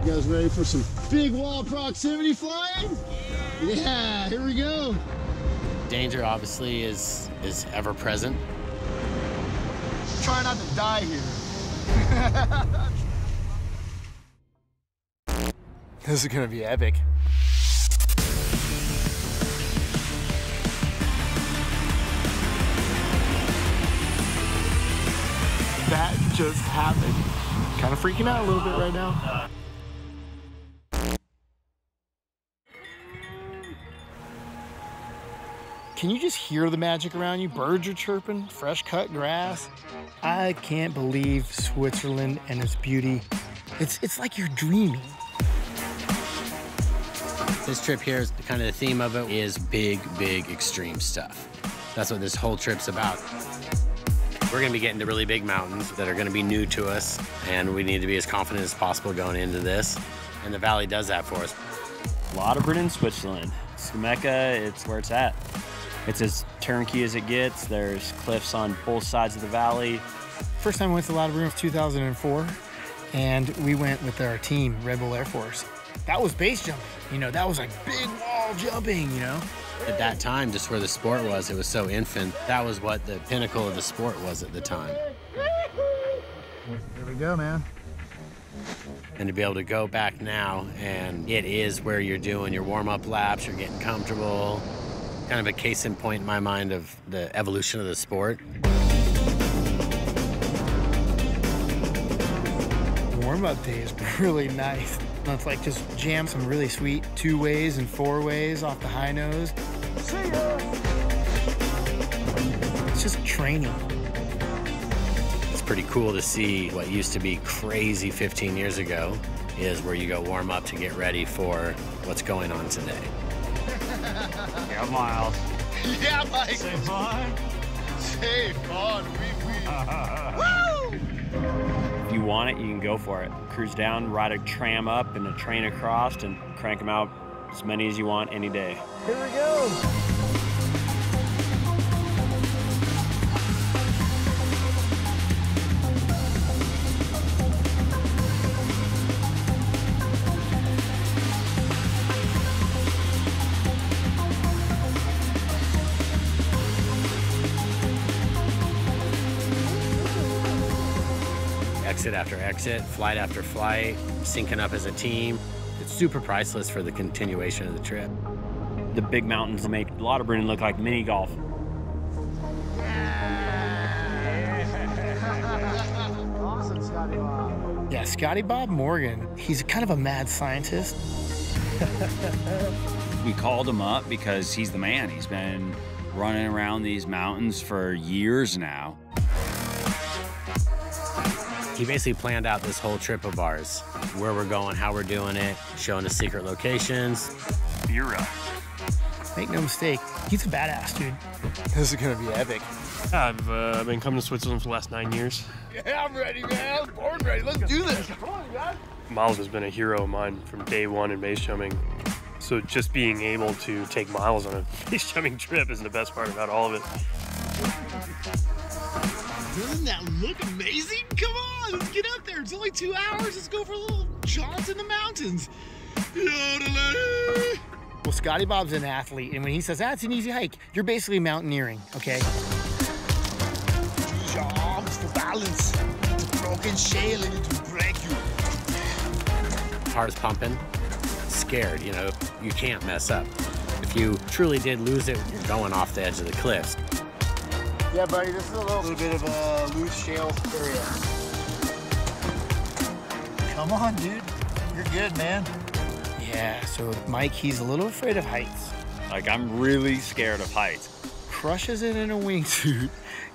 You guys ready for some big wall proximity flying? Yeah, here we go. Danger obviously is ever present. Try not to die here. This is gonna be epic. That just happened. Kind of freaking out a little bit right now. Can you just hear the magic around you? Birds are chirping, fresh cut grass. I can't believe Switzerland and its beauty. It's like you're dreaming. This trip here, is kind of the theme of it is big, big extreme stuff. That's what this whole trip's about. We're gonna be getting to really big mountains that are gonna be new to us, and we need to be as confident as possible going into this. And the valley does that for us. Lauterbrunnen, Switzerland. It's the Mecca, it's where it's at. It's as turnkey as it gets. There's cliffs on both sides of the valley. First time I went to Lauterbrunnen was 2004, and we went with our team, Red Bull Air Force. That was base jumping, you know, that was like big wall jumping, you know? At that time, just where the sport was, it was so infant. That was what the pinnacle of the sport was at the time. Here we go, man. And to be able to go back now, and it is where you're doing your warm-up laps, you're getting comfortable. Kind of a case in point in my mind of the evolution of the sport. Warm-up day is really nice. It's like just jam some really sweet 2-ways and 4-ways off the high nose. See ya! It's just training. It's pretty cool to see what used to be crazy 15 years ago is where you go warm up to get ready for what's going on today. Yeah, Miles. Yeah, Mike. Say fun. Say fun. Woo! If you want it, you can go for it. Cruise down, ride a tram up and a train across, and crank them out as many as you want any day. Here we go. Exit after exit, flight after flight, syncing up as a team. It's super priceless for the continuation of the trip. The big mountains make Lauterbrunnen look like mini golf. Awesome, Scotty Bob. Yeah, Scotty Bob Morgan, he's kind of a mad scientist. We called him up because he's the man. He's been running around these mountains for years now. He basically planned out this whole trip of ours, where we're going, how we're doing it, showing us secret locations. Bureau. Make no mistake, he's a badass, dude. This is gonna be epic. I've been coming to Switzerland for the last 9 years. Yeah, I'm ready, man. I was born ready. Let's do this. Come on, guys. Miles has been a hero of mine from day one in base jumping. So just being able to take Miles on a base jumping trip is the best part about all of it. Doesn't that look amazing? Come on, let's get up there. It's only 2 hours. Let's go for a little jaunt in the mountains. Well, Scotty Bob's an athlete, and when he says, that's an easy hike, you're basically mountaineering, okay? Use your arms for balance. It's a broken shale and it will break you. Heart's pumping, scared, you know, you can't mess up. If you truly did lose it, you're going off the edge of the cliffs. Yeah, buddy, this is a little bit of a loose shale area. Come on, dude. You're good, man. Yeah, so Mike, he's a little afraid of heights. Like, I'm really scared of heights. Crushes it in a wingsuit,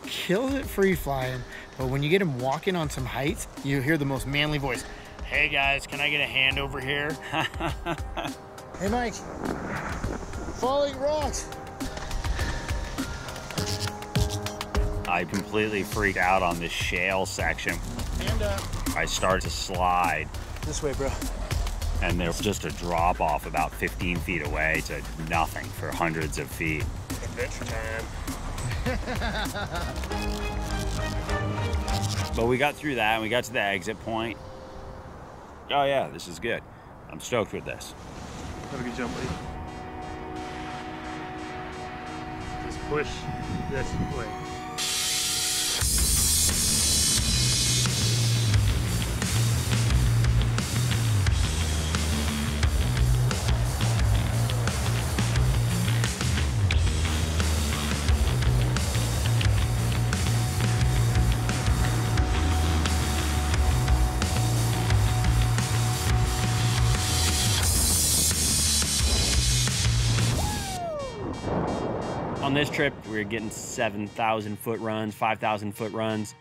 kills it free flying, but when you get him walking on some heights, you hear the most manly voice. Hey guys, can I get a hand over here? Hey, Mike. Falling rocks. I completely freaked out on this shale section. Hand up. I started to slide, This way, bro. and there was just a drop off about 15 feet away to nothing for hundreds of feet. Adventure time. But we got through that, and we got to the exit point. oh yeah, this is good. I'm stoked with this. Have a good jump, buddy. Just push this way. On this trip, we were getting 7,000 foot runs, 5,000 foot runs.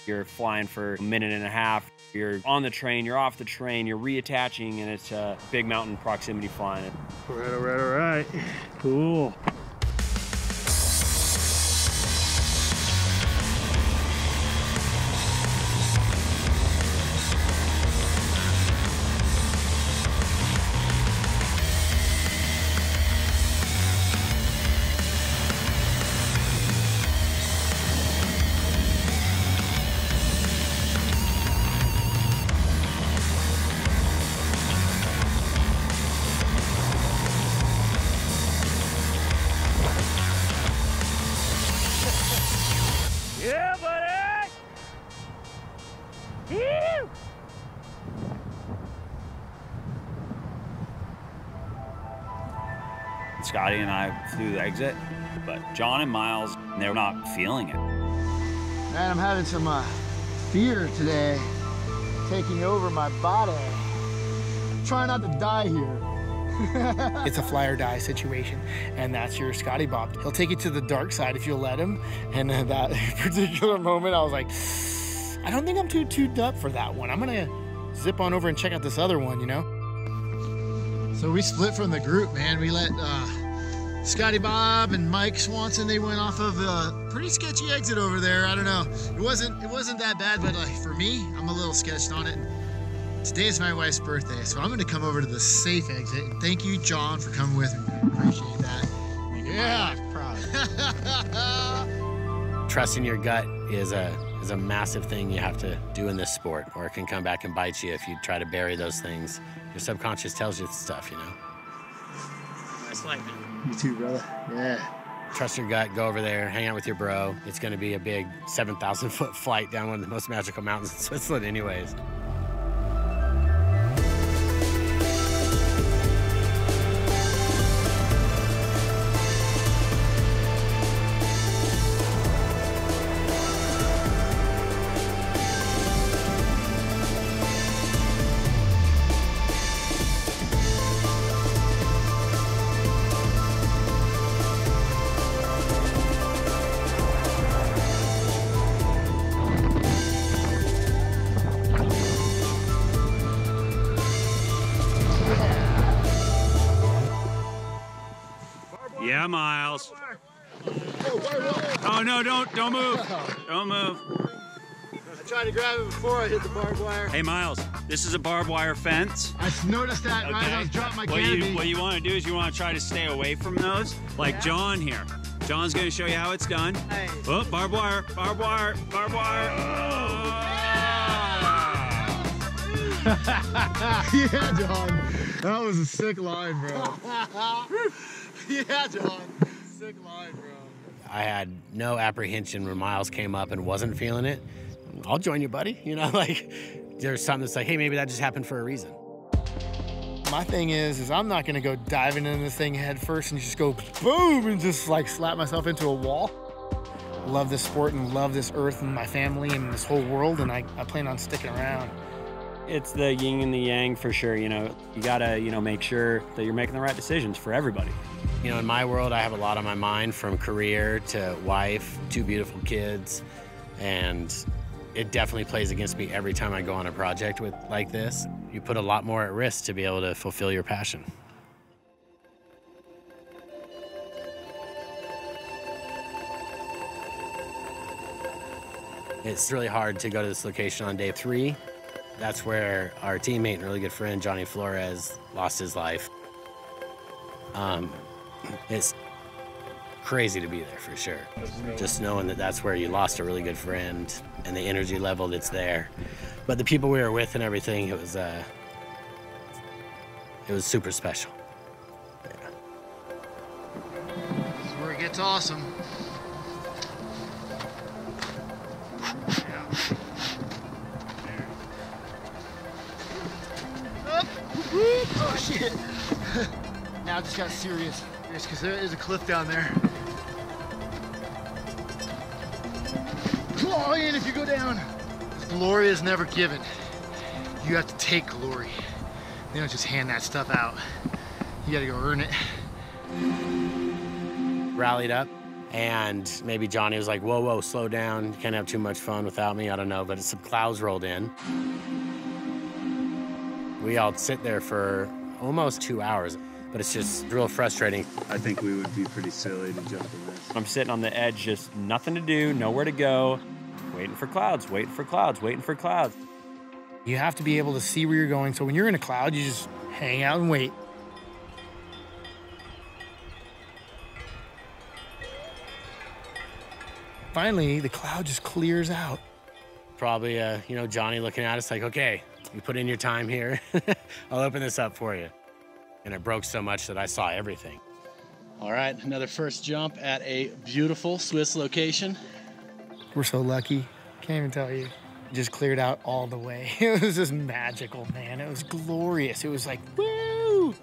You're flying for a minute and a half. You're on the train, you're off the train, you're reattaching, and it's big mountain proximity flying. All right, all right, all right. Cool. Yeah, buddy! Woo! Scotty and I flew the exit, but John and Miles, they're not feeling it. Man, I'm having some fear today taking over my body. Try not to die here. It's a fly or die situation, and that's your Scotty Bob. He'll take you to the dark side if you'll let him. And at that particular moment, I was like, I don't think I'm too tuned up for that one. I'm gonna zip on over and check out this other one, you know? So we split from the group, man. We let Scotty Bob and Mike Swanson, they went off of a pretty sketchy exit over there. I don't know. It wasn't that bad, but like for me, I'm a little sketched on it. Today is my wife's birthday, so I'm gonna come over to the safe exit. And thank you, John, for coming with me. I appreciate that. Yeah. Proud. Trusting your gut is a massive thing you have to do in this sport, or it can come back and bite you if you try to bury those things. Your subconscious tells you stuff, you know? Nice light, man. You too, brother. Yeah. Trust your gut, go over there, hang out with your bro. It's gonna be a big 7,000 foot flight down one of the most magical mountains in Switzerland anyways. Yeah, Miles. Oh no, don't move. Don't move. I tried to grab it before I hit the barbed wire. Hey, Miles, this is a barbed wire fence. I noticed that right as I was dropping my canopy. What you want to do is you want to try to stay away from those, like John here. John's going to show you how it's done. Hey. Oh, barbed wire, barbed wire, barbed wire. Oh. Yeah, John. That was a sick line, bro. Yeah, John. Sick line, bro. I had no apprehension when Miles came up and wasn't feeling it. I'll join you, buddy. You know, like, there's something that's like, hey, maybe that just happened for a reason. My thing is I'm not gonna go diving into this thing head first and just go boom and just like slap myself into a wall. Love this sport and love this earth and my family and this whole world, and I plan on sticking around. It's the yin and the yang for sure, you know. You gotta, make sure that you're making the right decisions for everybody. You know, in my world, I have a lot on my mind, from career to wife, 2 beautiful kids, and it definitely plays against me every time I go on a project like this. You put a lot more at risk to be able to fulfill your passion. It's really hard to go to this location on day 3. That's where our teammate and really good friend, Johnny Flores, lost his life. It's crazy to be there for sure. Just knowing that that's where you lost a really good friend and the energy level that's there. But the people we were with and everything, it It was super special. This is where it gets awesome. Oh shit. Now it just got serious. Just because there is a cliff down there. Claw in if you go down. Glory is never given. You have to take glory. They don't just hand that stuff out. You gotta go earn it. Rallied up, and maybe Johnny was like, whoa, whoa, slow down. You can't have too much fun without me. I don't know, but some clouds rolled in. We all sit there for almost 2 hours, but it's just real frustrating. I think we would be pretty silly to jump in this. I'm sitting on the edge, just nothing to do, nowhere to go, waiting for clouds, waiting for clouds, waiting for clouds. You have to be able to see where you're going. So when you're in a cloud, you just hang out and wait. Finally, the cloud just clears out. Probably, you know, Johnny looking at us like, okay, you put in your time here. I'll open this up for you. And it broke so much that I saw everything. All right, another first jump at a beautiful Swiss location. We're so lucky. Can't even tell you. Just cleared out all the way. It was just magical, man. It was glorious. It was like, woo!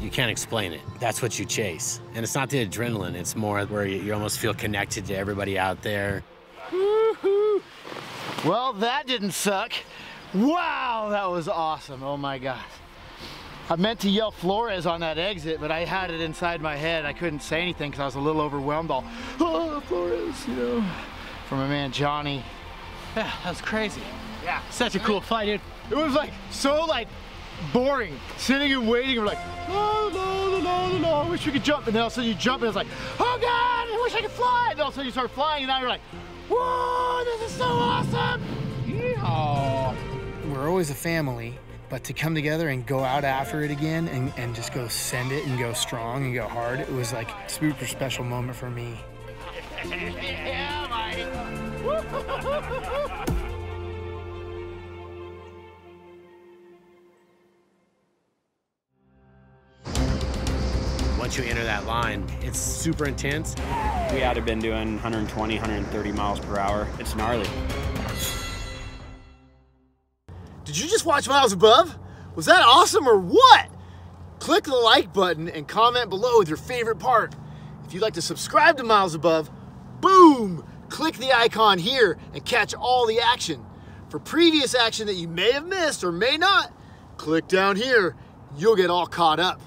You can't explain it. That's what you chase. And it's not the adrenaline, it's more where you almost feel connected to everybody out there. Woo-hoo. Well, that didn't suck. Wow, that was awesome. Oh my God. I meant to yell Flores on that exit, but I had it inside my head. I couldn't say anything because I was a little overwhelmed. All, oh, Flores, you know, from my man Johnny. Yeah, that was crazy. Yeah, such a cool flight, dude. It was like so like boring, sitting and waiting. We're like, no, no, no, no, no, I wish we could jump. And then all of a sudden you jump and it's like, oh God, I wish I could fly. And all of a sudden you start flying and now you're like, whoa, this is so awesome. Yeehaw. We're always a family, but to come together and go out after it again and just go send it and go strong and go hard, it was like a super special moment for me. Yeah, Mike. Once you enter that line, it's super intense. We had been doing 120, 130 miles per hour. It's gnarly. Did you just watch Miles Above? Was that awesome or what? Click the like button and comment below with your favorite part. If you'd like to subscribe to Miles Above, boom! Click the icon here and catch all the action. For previous action that you may have missed or may not, click down here. You'll get all caught up.